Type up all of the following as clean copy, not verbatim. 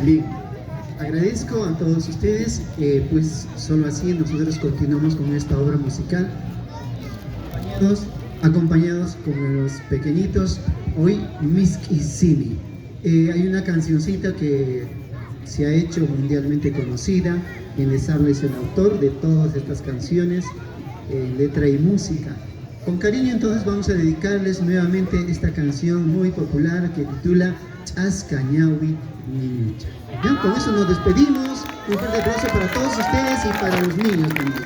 Bien, agradezco a todos ustedes, pues solo así nosotros continuamos con esta obra musical, acompañados con los pequeñitos, hoy Miski Simi. Hay una cancioncita que se ha hecho mundialmente conocida, quien les habla es el autor de todas estas canciones, letra y música. Con cariño entonces vamos a dedicarles nuevamente esta canción muy popular que titula Chascañawi Niñucha. Ya, con eso nos despedimos. Un fuerte aplauso para todos ustedes y para los niños también.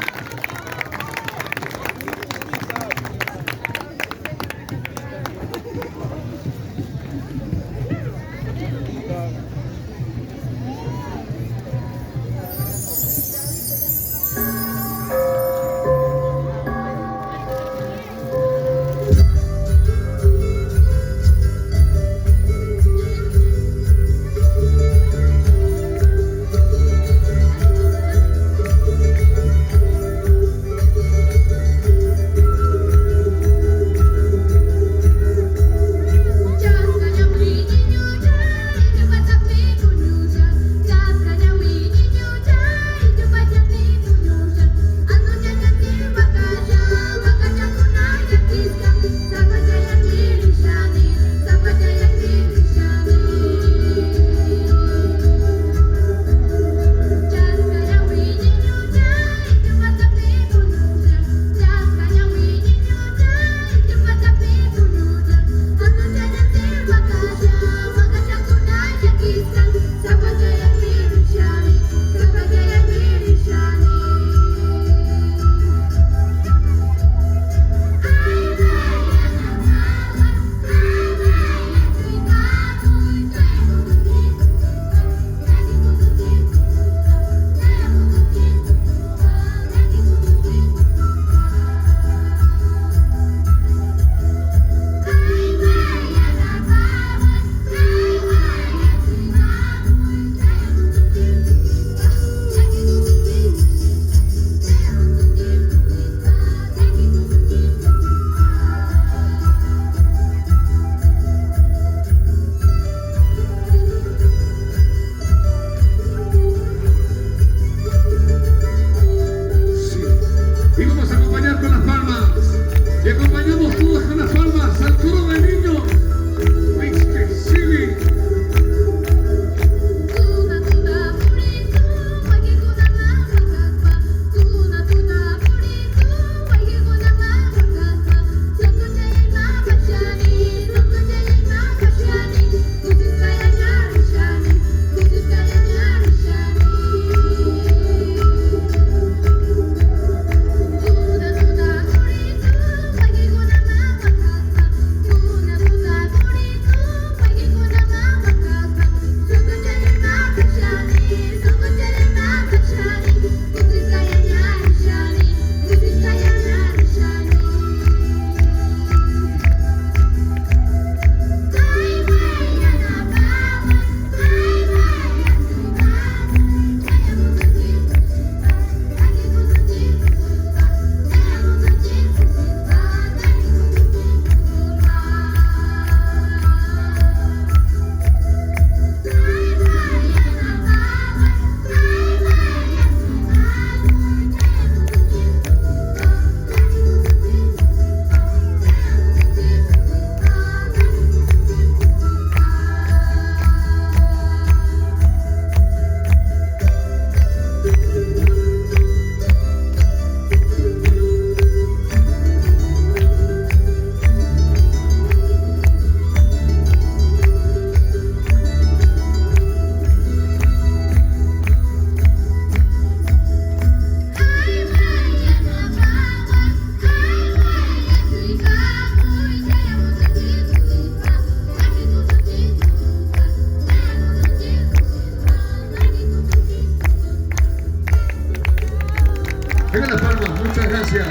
Venga las palmas, muchas gracias.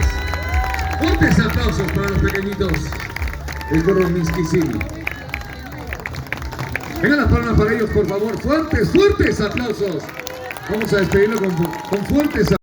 Fuertes aplausos para los pequeñitos del coro Miski Simi. Venga las palmas para ellos, por favor. Fuertes, fuertes aplausos. Vamos a despedirlo con fuertes aplausos.